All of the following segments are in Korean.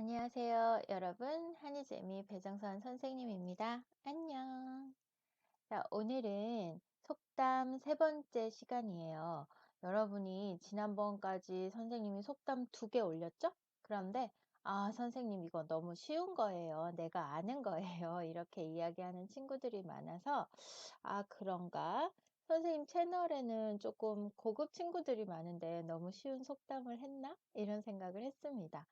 안녕하세요, 여러분. 한이재미 배정선 선생님입니다. 안녕. 자, 오늘은 속담 세 번째 시간이에요. 여러분이 지난번까지 선생님이 속담 2개 올렸죠? 그런데, 선생님 이거 너무 쉬운 거예요. 내가 아는 거예요. 이렇게 이야기하는 친구들이 많아서, 그런가? 선생님 채널에는 조금 고급 친구들이 많은데 너무 쉬운 속담을 했나? 이런 생각을 했습니다.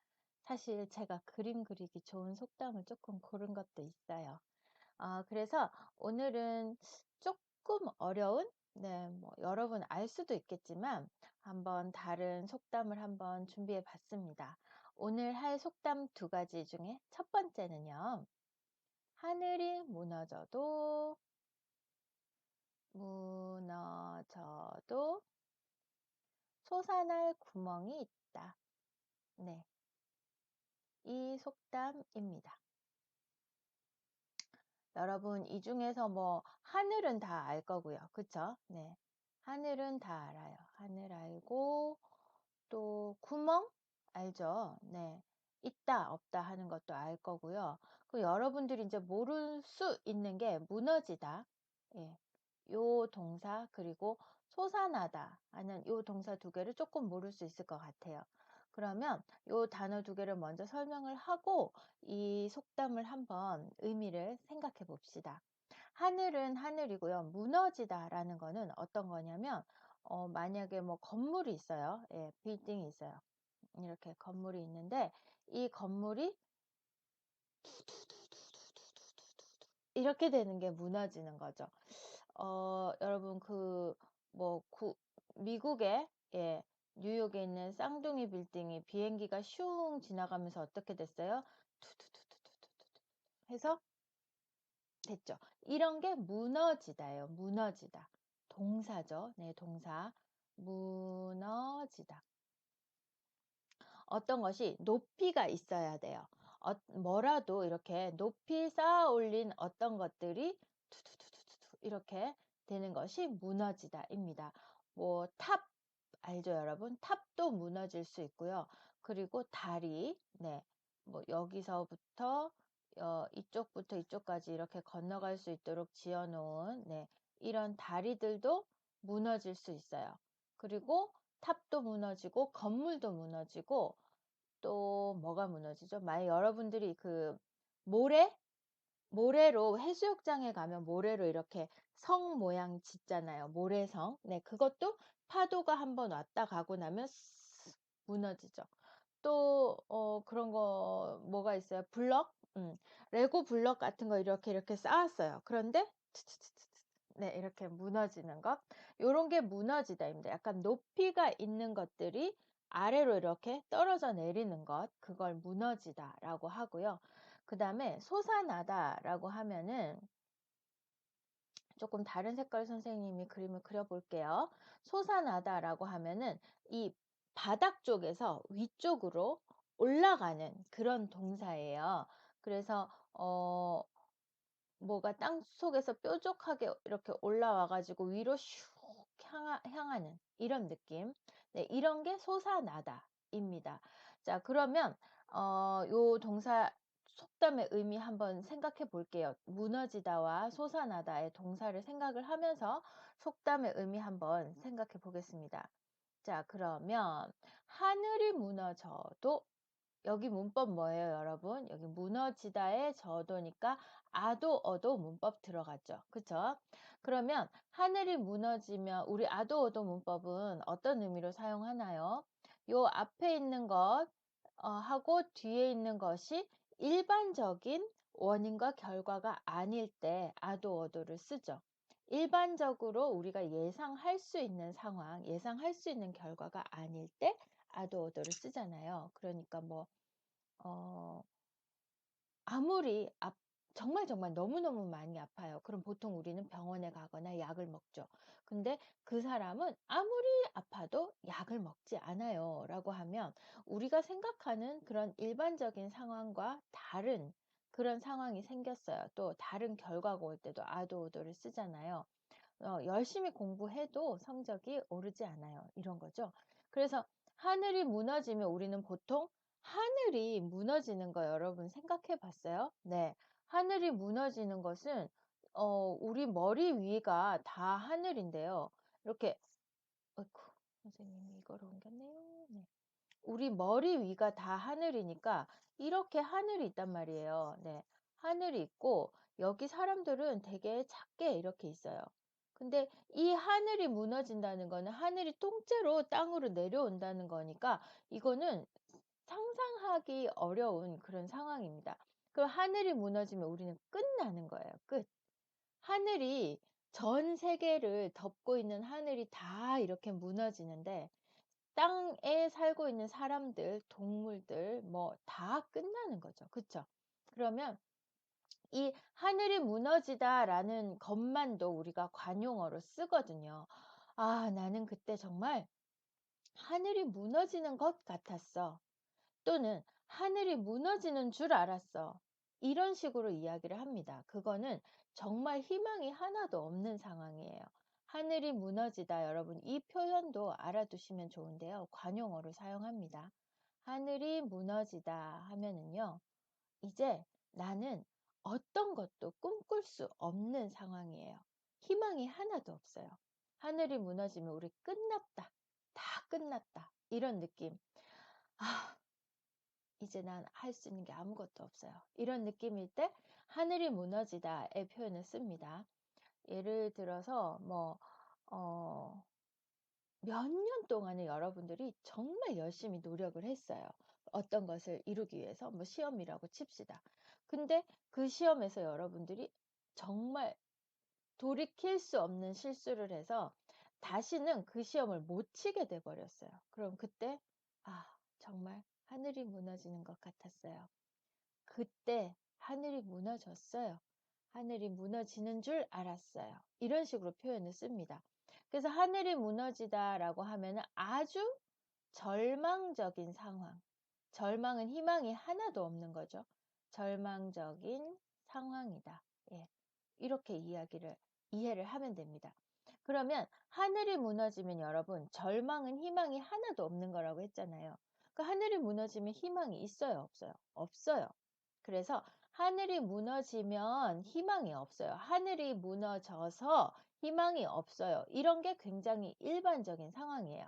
사실 제가 그림 그리기 좋은 속담을 조금 고른 것도 있어요. 그래서 오늘은 조금 어려운, 네, 뭐 여러분 알 수도 있겠지만 한번 다른 속담을 한번 준비해 봤습니다. 오늘 할 속담 2가지 중에 첫 번째는요. 하늘이 무너져도 솟아날 구멍이 있다. 네, 이 속담입니다. 여러분, 이 중에서 뭐, 하늘은 다 알 거고요. 그쵸? 네. 하늘은 다 알아요. 하늘 알고, 또, 구멍? 알죠? 네. 있다, 없다 하는 것도 알 거고요. 그 여러분들이 이제 모를 수 있는 게 무너지다. 예. 요 동사, 그리고 솟아나다 하는 요 동사 2개를 조금 모를 수 있을 것 같아요. 그러면 요 단어 2개를 먼저 설명을 하고 이 속담을 한번 의미를 생각해 봅시다. 하늘은 하늘이고요. 무너지다라는 거는 어떤 거냐면 만약에 뭐 건물이 있어요. 예, 빌딩이 있어요. 이렇게 건물이 있는데 이 건물이 이렇게 되는 게 무너지는 거죠. 여러분 뭐 미국의 예, 뉴욕에 있는 쌍둥이 빌딩이 비행기가 슝 지나가면서 어떻게 됐어요? 투투투투투투투 해서 됐죠. 이런 게 무너지다예요. 무너지다. 동사죠. 네, 동사. 무너지다. 어떤 것이 높이가 있어야 돼요. 뭐라도 이렇게 높이 쌓아 올린 어떤 것들이 투투투투투 이렇게 되는 것이 무너지다입니다. 뭐 탑 알죠, 여러분? 탑도 무너질 수 있고요. 그리고 다리, 네, 뭐 여기서부터 이쪽부터 이쪽까지 이렇게 건너갈 수 있도록 지어놓은 네, 이런 다리들도 무너질 수 있어요. 그리고 탑도 무너지고 건물도 무너지고 또 뭐가 무너지죠? 만약 여러분들이 그 모래로 해수욕장에 가면 모래로 이렇게 성 모양 짓잖아요. 모래성. 네, 그것도 파도가 한번 왔다 가고 나면 무너지죠. 또 그런 거 뭐가 있어요? 블럭? 레고 블럭 같은 거 이렇게 쌓았어요. 그런데 네, 이렇게 무너지는 것. 요런 게 무너지다입니다. 약간 높이가 있는 것들이 아래로 이렇게 떨어져 내리는 것. 그걸 무너지다라고 하고요. 그다음에 솟아나다라고 하면은 조금 다른 색깔 선생님이 그림을 그려볼게요. 솟아나다라고 하면은 이 바닥 쪽에서 위쪽으로 올라가는 그런 동사예요. 그래서 뭐가 땅 속에서 뾰족하게 이렇게 올라와 가지고 위로 슉 향하는 이런 느낌. 네, 이런 게 솟아나다입니다. 자, 그러면 요 동사 속담의 의미 한번 생각해 볼게요. 무너지다와 솟아나다의 동사를 생각을 하면서 속담의 의미 한번 생각해 보겠습니다. 자, 그러면 하늘이 무너져도 여기 문법 뭐예요, 여러분? 여기 무너지다의 저도니까 아도 어도 문법 들어갔죠. 그쵸? 그러면 하늘이 무너지면 우리 아도 어도 문법은 어떤 의미로 사용하나요? 요 앞에 있는 것 하고 뒤에 있는 것이 일반적인 원인과 결과가 아닐 때 아도 어도를 쓰죠. 일반적으로 우리가 예상할 수 있는 상황, 예상할 수 있는 결과가 아닐 때 아도 어도를 쓰잖아요. 그러니까 뭐 어, 아무리 정말 정말 너무너무 많이 아파요. 그럼 보통 우리는 병원에 가거나 약을 먹죠. 근데 그 사람은 아무리 아파도 약을 먹지 않아요. 라고 하면 우리가 생각하는 그런 일반적인 상황과 다른 그런 상황이 생겼어요. 또 다른 결과가 올 때도 아도오도를 쓰잖아요. 열심히 공부해도 성적이 오르지 않아요. 이런 거죠. 그래서 하늘이 무너지면 우리는 보통 하늘이 무너지는 거 여러분 생각해 봤어요? 네. 하늘이 무너지는 것은 우리 머리 위가 다 하늘인데요. 이렇게 아이고 선생님이 이거를 옮겼네요. 네. 우리 머리 위가 다 하늘이니까 이렇게 하늘이 있단 말이에요. 네. 하늘이 있고 여기 사람들은 되게 작게 이렇게 있어요. 근데 이 하늘이 무너진다는 거는 하늘이 통째로 땅으로 내려온다는 거니까 이거는 상상하기 어려운 그런 상황입니다. 그럼 하늘이 무너지면 우리는 끝나는 거예요. 끝. 하늘이 전 세계를 덮고 있는 하늘이 다 이렇게 무너지는데 땅에 살고 있는 사람들, 동물들 뭐 다 끝나는 거죠. 그쵸? 그러면 이 하늘이 무너지다라는 것만도 우리가 관용어로 쓰거든요. 아, 나는 그때 정말 하늘이 무너지는 것 같았어. 또는 하늘이 무너지는 줄 알았어. 이런 식으로 이야기를 합니다. 그거는 정말 희망이 하나도 없는 상황이에요. 하늘이 무너지다 여러분 이 표현도 알아두시면 좋은데요. 관용어로 사용합니다. 하늘이 무너지다 하면은요. 이제 나는 어떤 것도 꿈꿀 수 없는 상황이에요. 희망이 하나도 없어요. 하늘이 무너지면 우리 끝났다. 다 끝났다. 이런 느낌. 아, 이제 난 할 수 있는 게 아무것도 없어요. 이런 느낌일 때 하늘이 무너지다의 표현을 씁니다. 예를 들어서 어, 몇 년 동안에 여러분들이 정말 열심히 노력을 했어요. 어떤 것을 이루기 위해서 뭐 시험이라고 칩시다. 근데 그 시험에서 여러분들이 정말 돌이킬 수 없는 실수를 해서 다시는 그 시험을 못 치게 돼 버렸어요. 그럼 그때 아, 정말 하늘이 무너지는 것 같았어요. 그때 하늘이 무너졌어요. 하늘이 무너지는 줄 알았어요. 이런 식으로 표현을 씁니다. 그래서 하늘이 무너지다라고 하면은 아주 절망적인 상황. 절망은 희망이 하나도 없는 거죠. 절망적인 상황이다. 예. 이렇게 이해를 하면 됩니다. 그러면 하늘이 무너지면 여러분, 절망은 희망이 하나도 없는 거라고 했잖아요. 그 하늘이 무너지면 희망이 있어요, 없어요? 없어요. 그래서 하늘이 무너지면 희망이 없어요. 하늘이 무너져서 희망이 없어요. 이런 게 굉장히 일반적인 상황이에요.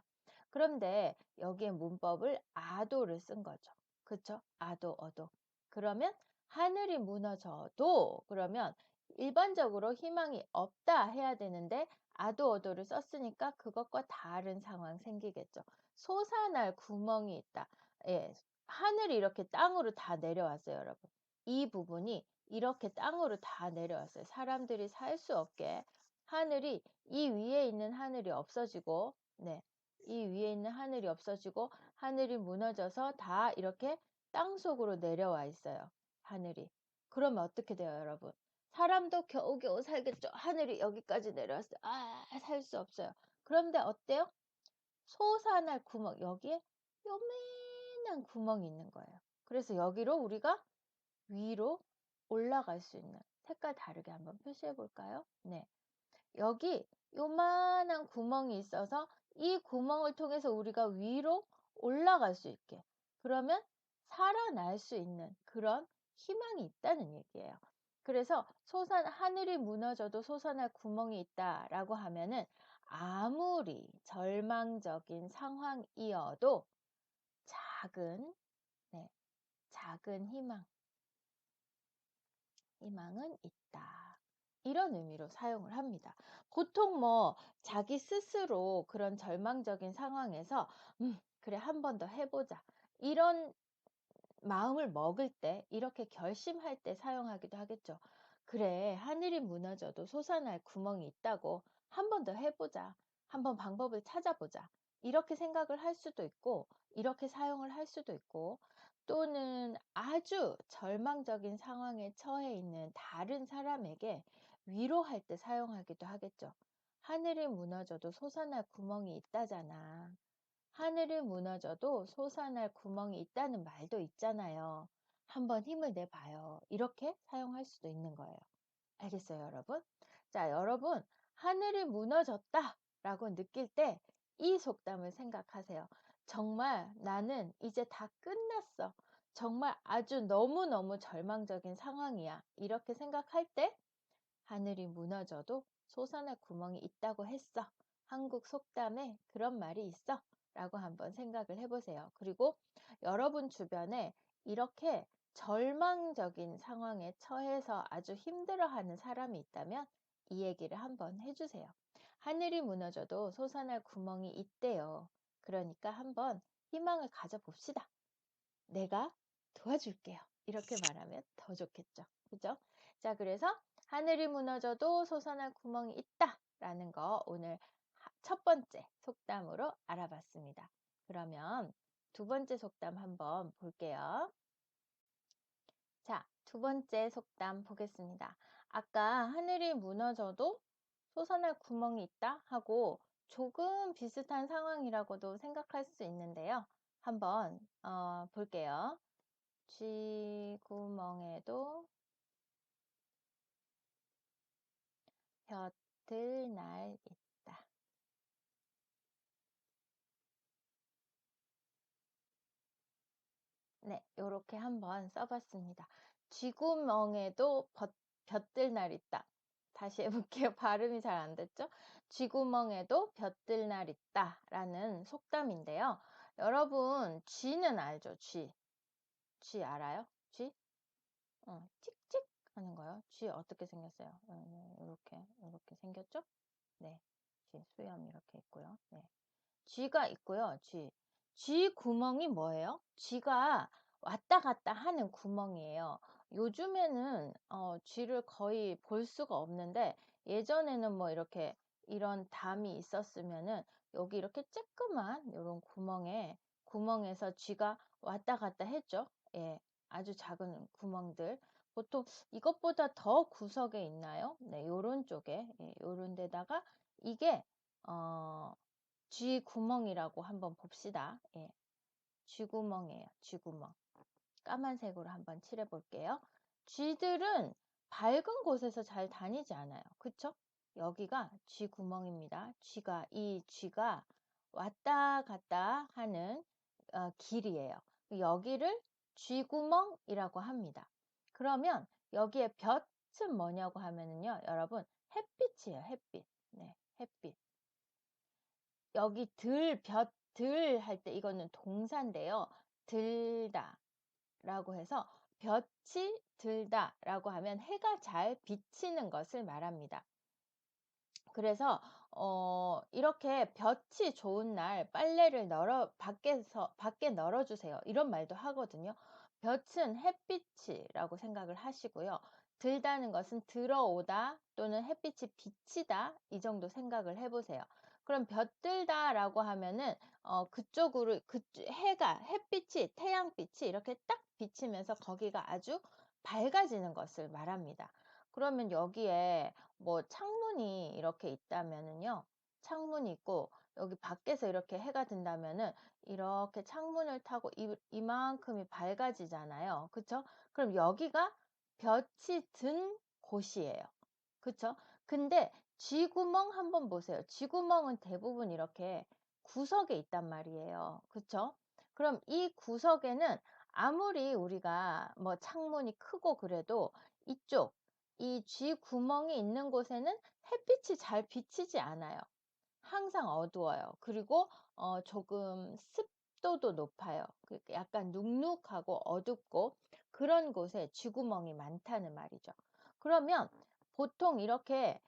그런데 여기에 문법을 아도를 쓴 거죠. 그쵸? 아도, 어도. 그러면 하늘이 무너져도 그러면 일반적으로 희망이 없다 해야 되는데 아도, 어도를 썼으니까 그것과 다른 상황 생기겠죠. 솟아날 구멍이 있다. 예, 하늘이 이렇게 땅으로 다 내려왔어요, 여러분. 이 부분이 이렇게 땅으로 다 내려왔어요. 사람들이 살 수 없게 하늘이 이 위에 있는 하늘이 없어지고 네. 이 위에 있는 하늘이 없어지고 하늘이 무너져서 다 이렇게 땅속으로 내려와 있어요. 하늘이. 그러면 어떻게 돼요, 여러분? 사람도 겨우겨우 살겠죠. 하늘이 여기까지 내려왔어요. 아, 살 수 없어요. 그런데 어때요? 솟아날 구멍, 여기에 요만한 구멍이 있는 거예요. 그래서 여기로 우리가 위로 올라갈 수 있는 색깔 다르게 한번 표시해 볼까요? 네. 여기 요만한 구멍이 있어서 이 구멍을 통해서 우리가 위로 올라갈 수 있게 그러면 살아날 수 있는 그런 희망이 있다는 얘기예요. 그래서 하늘이 무너져도 솟아날 구멍이 있다라고 하면은 아무리 절망적인 상황이어도 작은 네, 작은 희망은 있다. 이런 의미로 사용을 합니다. 보통 자기 스스로 그런 절망적인 상황에서 그래 한 번 더 해보자. 이런 마음을 먹을 때 이렇게 결심할 때 사용하기도 하겠죠. 그래 하늘이 무너져도 솟아날 구멍이 있다고 한 번 더 해보자. 한번 방법을 찾아보자. 이렇게 생각을 할 수도 있고 이렇게 사용을 할 수도 있고 또는 아주 절망적인 상황에 처해 있는 다른 사람에게 위로할 때 사용하기도 하겠죠. 하늘이 무너져도 솟아날 구멍이 있다잖아. 하늘이 무너져도 솟아날 구멍이 있다는 말도 있잖아요. 한번 힘을 내봐요. 이렇게 사용할 수도 있는 거예요. 알겠어요, 여러분? 자, 여러분, 하늘이 무너졌다 라고 느낄 때 이 속담을 생각하세요. 정말 나는 이제 다 끝났어. 정말 아주 너무너무 절망적인 상황이야. 이렇게 생각할 때 하늘이 무너져도 솟아날 구멍이 있다고 했어. 한국 속담에 그런 말이 있어. 라고 한번 생각을 해보세요. 그리고 여러분 주변에 이렇게 절망적인 상황에 처해서 아주 힘들어하는 사람이 있다면 이 얘기를 한번 해주세요. 하늘이 무너져도 솟아날 구멍이 있대요. 그러니까 한번 희망을 가져봅시다. 내가 도와줄게요. 이렇게 말하면 더 좋겠죠. 그죠? 자, 그래서 하늘이 무너져도 솟아날 구멍이 있다 라는 거 오늘 첫 번째 속담으로 알아봤습니다. 그러면 두 번째 속담 한번 볼게요. 자, 두 번째 속담 보겠습니다. 아까 하늘이 무너져도 솟아날 구멍이 있다 하고 조금 비슷한 상황이라고도 생각할 수 있는데요. 한번 볼게요. 쥐구멍에도 볕들 날 있다. 네, 요렇게 한번 써봤습니다. 쥐구멍에도 볕들 날 있다. 다시 해볼게요. 발음이 잘 안 됐죠? 쥐구멍에도 볕들 날 있다 라는 속담인데요. 여러분, 쥐는 알죠? 쥐 알아요? 쥐? 찍찍 하는 거요. 쥐 어떻게 생겼어요? 이렇게 생겼죠? 네, 쥐 수염 이렇게 있고요. 네. 쥐가 있고요. 쥐 구멍이 뭐예요? 쥐가 왔다 갔다 하는 구멍이에요. 요즘에는 쥐를 거의 볼 수가 없는데 예전에는 뭐 이렇게 이런 담이 있었으면은 여기 이렇게 쬐끄만 이런 구멍에서 쥐가 왔다 갔다 했죠. 예, 아주 작은 구멍들. 보통 이것보다 더 구석에 있나요? 네, 요런 쪽에, 예, 요런 데다가 이게 쥐구멍이라고 한번 봅시다. 예, 쥐구멍이에요. 쥐구멍. 까만색으로 한번 칠해 볼게요. 쥐들은 밝은 곳에서 잘 다니지 않아요. 그쵸? 여기가 쥐구멍입니다. 이 쥐가 왔다 갔다 하는 길이에요. 여기를 쥐구멍이라고 합니다. 그러면 여기에 볕은 뭐냐고 하면은요, 여러분, 햇빛이에요. 햇빛. 네, 햇빛. 여기 들 할 때 이거는 동사인데요. 들다 라고 해서 볕이 들다 라고 하면 해가 잘 비치는 것을 말합니다. 그래서 이렇게 볕이 좋은 날 빨래를 밖에 널어 주세요. 이런 말도 하거든요. 볕은 햇빛이라고 생각을 하시고요. 들다는 것은 들어오다 또는 햇빛이 비치다 이 정도 생각을 해보세요. 그럼 볕들다라고 하면은 그쪽으로 햇빛이 태양빛이 이렇게 딱 비치면서 거기가 아주 밝아지는 것을 말합니다. 그러면 여기에 뭐 창문이 이렇게 있다면은요. 창문이 있고 여기 밖에서 이렇게 해가 든다면은 이렇게 창문을 타고 이만큼이 밝아지잖아요. 그쵸? 그럼 여기가 볕이 든 곳이에요. 그쵸? 근데 쥐구멍 한번 보세요. 쥐구멍은 대부분 이렇게 구석에 있단 말이에요. 그쵸? 그럼 이 구석에는 아무리 우리가 뭐 창문이 크고 그래도 이쪽 이 쥐구멍이 있는 곳에는 햇빛이 잘 비치지 않아요. 항상 어두워요. 그리고 조금 습도도 높아요. 약간 눅눅하고 어둡고 그런 곳에 쥐구멍이 많다는 말이죠. 그러면 보통 이렇게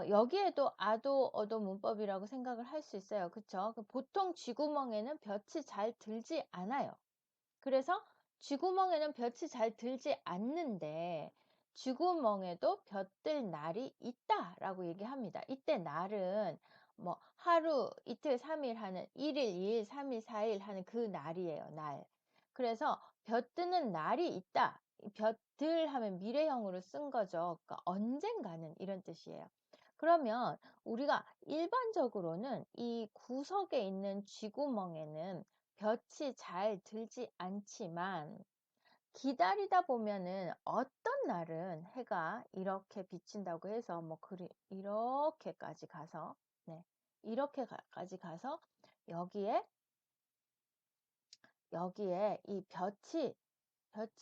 여기에도 아도 어도 문법이라고 생각을 할 수 있어요. 그쵸? 보통 쥐구멍에는 볕이 잘 들지 않아요. 그래서 쥐구멍에는 볕이 잘 들지 않는데 쥐구멍에도 볕들 날이 있다라고 얘기합니다. 이때 날은 뭐 하루, 이틀, 3일 하는 1일, 2일, 3일, 4일 하는 그 날이에요. 날. 그래서 볕 드는 날이 있다. 볕들 하면 미래형으로 쓴 거죠. 그러니까 언젠가는 이런 뜻이에요. 그러면 우리가 일반적으로는 이 구석에 있는 쥐구멍에는 볕이 잘 들지 않지만 기다리다 보면은 어떤 날은 해가 이렇게 비친다고 해서 뭐 이렇게까지 가서 네, 이렇게까지 가서 여기에 여기에 이 볕이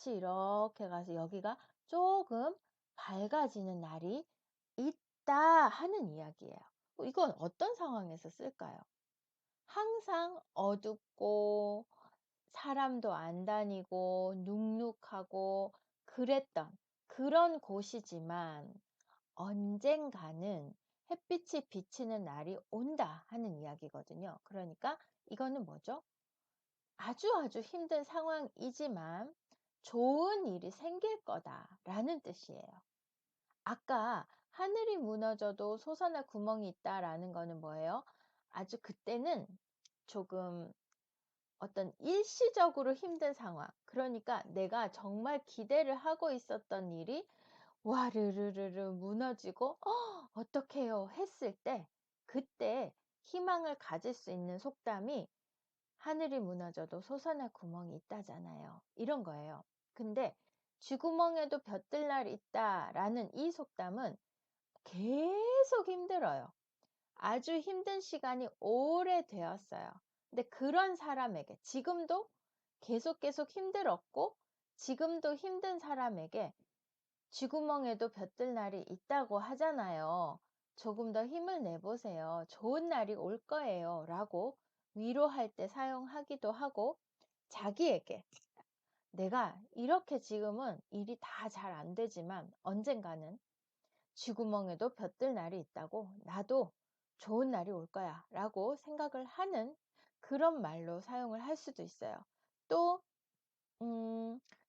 이렇게 가서 여기가 조금 밝아지는 날이 있다 하는 이야기예요. 이건 어떤 상황에서 쓸까요? 항상 어둡고 사람도 안 다니고 눅눅하고 그랬던 그런 곳이지만 언젠가는 햇빛이 비치는 날이 온다 하는 이야기거든요. 그러니까 이거는 뭐죠? 아주 힘든 상황이지만 좋은 일이 생길 거다라는 뜻이에요. 아까 하늘이 무너져도 솟아날 구멍이 있다라는 거는 뭐예요? 아주 그때는 조금 어떤 일시적으로 힘든 상황, 그러니까 내가 정말 기대를 하고 있었던 일이 와르르르르 무너지고 어떡해요 했을 때 그때 희망을 가질 수 있는 속담이 하늘이 무너져도 솟아날 구멍이 있다잖아요. 이런 거예요. 근데 쥐구멍에도 볕들 날 있다라는 이 속담은 계속 힘들어요. 아주 힘든 시간이 오래되었어요. 근데 그런 사람에게 지금도 계속 힘들었고 지금도 힘든 사람에게 쥐구멍에도 볕들 날이 있다고 하잖아요. 조금 더 힘을 내보세요. 좋은 날이 올 거예요. 라고 위로할 때 사용하기도 하고 자기에게 내가 이렇게 지금은 일이 다 잘 안 되지만 언젠가는 쥐구멍에도 볕들 날이 있다고 나도 좋은 날이 올 거야 라고 생각을 하는 그런 말로 사용을 할 수도 있어요. 또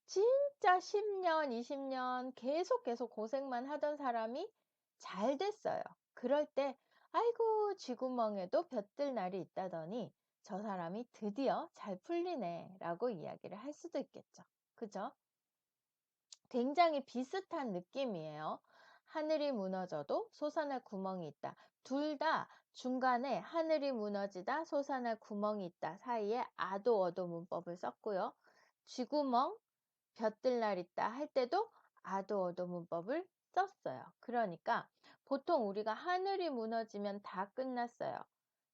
진짜 10년, 20년 계속 고생만 하던 사람이 잘 됐어요. 그럴 때 아이고 쥐구멍에도 볕들 날이 있다더니 저 사람이 드디어 잘 풀리네 라고 이야기를 할 수도 있겠죠. 그죠? 굉장히 비슷한 느낌이에요. 하늘이 무너져도 솟아날 구멍이 있다. 둘 다 중간에 하늘이 무너지다 솟아날 구멍이 있다 사이에 아도 어도 문법을 썼고요. 쥐구멍 볕들 날 있다 할 때도 아도 어도 문법을 썼어요. 그러니까 보통 우리가 하늘이 무너지면 다 끝났어요.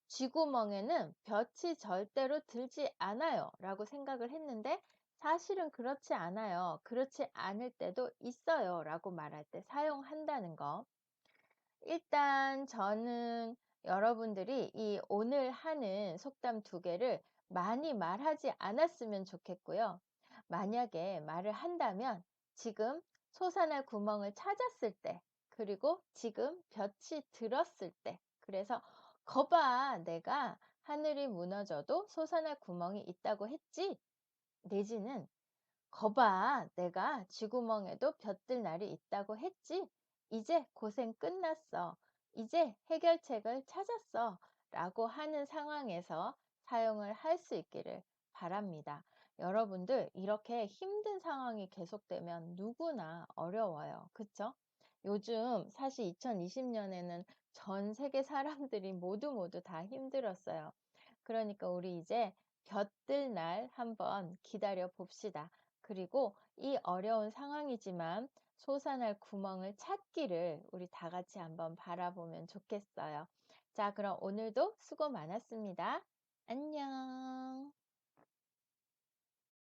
쥐구멍에는 볕이 절대로 들지 않아요 라고 생각을 했는데 사실은 그렇지 않아요. 그렇지 않을 때도 있어요 라고 말할 때 사용한다는 거. 일단 저는 여러분들이 이 오늘 하는 속담 두 개를 많이 말하지 않았으면 좋겠고요. 만약에 말을 한다면 지금 솟아날 구멍을 찾았을 때, 그리고 지금 볕이 들었을 때, 그래서 거봐, 내가 하늘이 무너져도 솟아날 구멍이 있다고 했지? 내지는 거봐, 내가 쥐구멍에도 볕들 날이 있다고 했지? 이제 고생 끝났어. 이제 해결책을 찾았어. 라고 하는 상황에서 사용을 할 수 있기를 바랍니다. 여러분들, 이렇게 힘든 상황이 계속되면 누구나 어려워요. 그쵸? 요즘 사실 2020년에는 전 세계 사람들이 모두 다 힘들었어요. 그러니까 우리 이제 볕들 날 한번 기다려 봅시다. 그리고 이 어려운 상황이지만 솟아날 구멍을 찾기를 우리 다 같이 한번 바라보면 좋겠어요. 자, 그럼 오늘도 수고 많았습니다. 안녕.